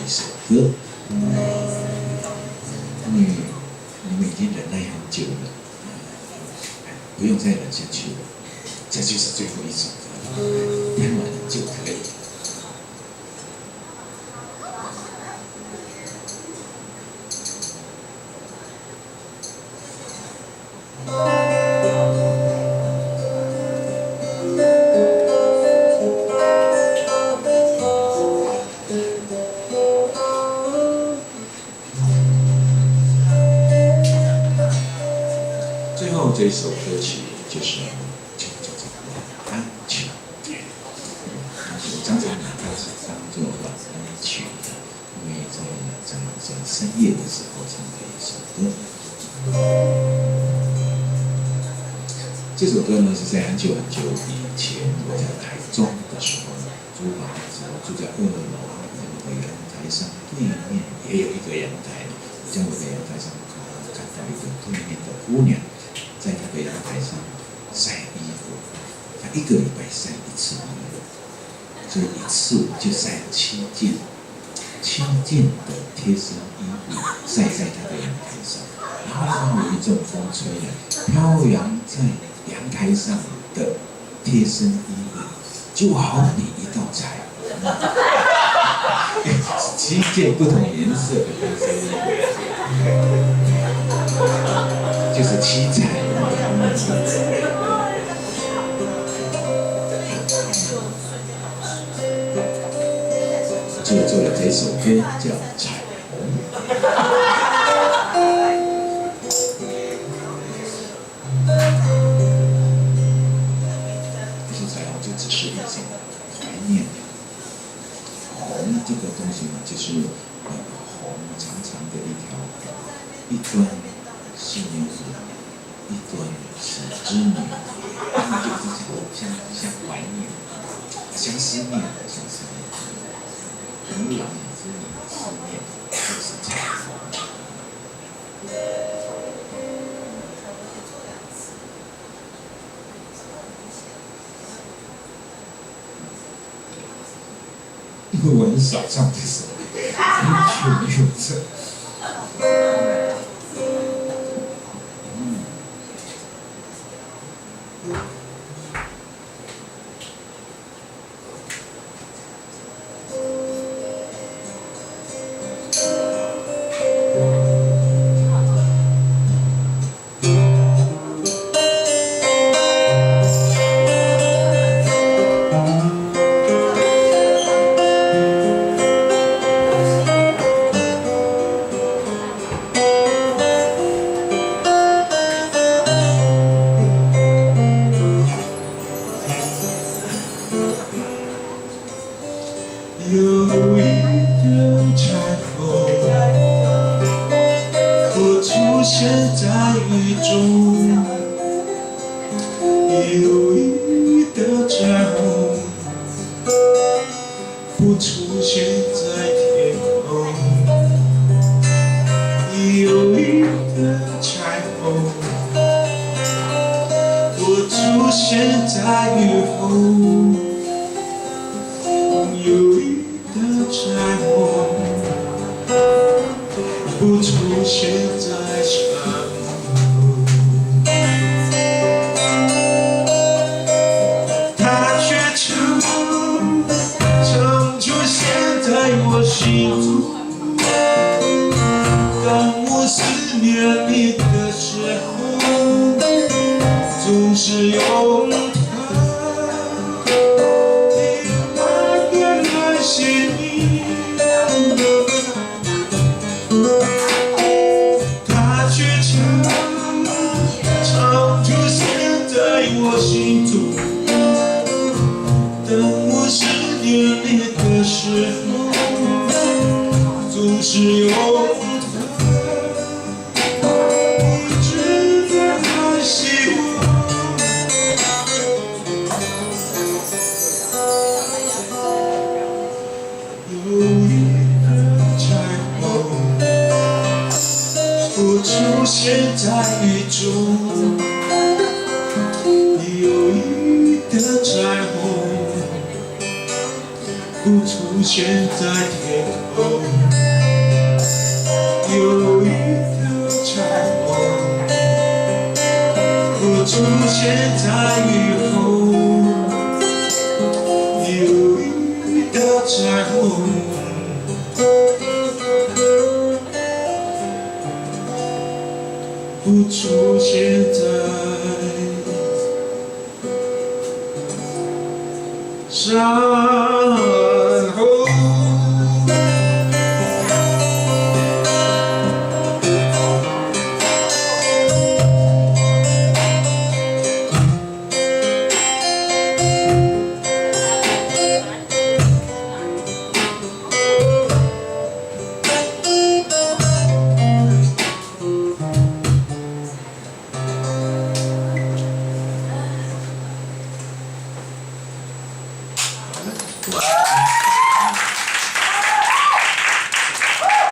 一首歌，因为你们已经忍耐很久了，不用再忍下去了，这就是最后一首歌，听完就可以。最后这首歌曲就是叫做晚安曲，我常常拿它当做晚安曲的，因为在深夜的时候唱的一首歌。这首歌呢是在很久很久以前，我在台中的时候呢，租房的时候住在2楼的阳台上，对面也有一个阳台，我在我的阳台上看到一个对面的姑娘。在他的阳台上晒衣服，他1个礼拜晒1次衣服，所以1次就晒了7件的贴身衣服晒在他的阳台上，然后刚好有一阵风吹来，飘扬在阳台上的贴身衣服，就好比一道彩虹，7件不同颜色的贴身衣服，就是7彩。就做了这首歌叫《彩虹》。其实彩虹就只是一种怀念。红这个东西呢，就是红长长的一端是牛子，一端是织女，他们就是像怀念，像思念，像思念。牛郎与织女的思念就是彩虹。因为我很少唱这首，很久没有唱。有一个彩虹，不出现在雨中；有一个彩虹，不出现在天空；有一个彩虹，不出现在雨后。有一个彩虹，不出现在山后，它却常出现在我心中。当我思念你的时候，总是有它却常出现在我心中。当我思念你的时候，总是有它一直在关心我。有一个彩虹，不出现在雨中；有一个彩虹，不出现在天空。现在以后，有一个彩虹，不出现在山。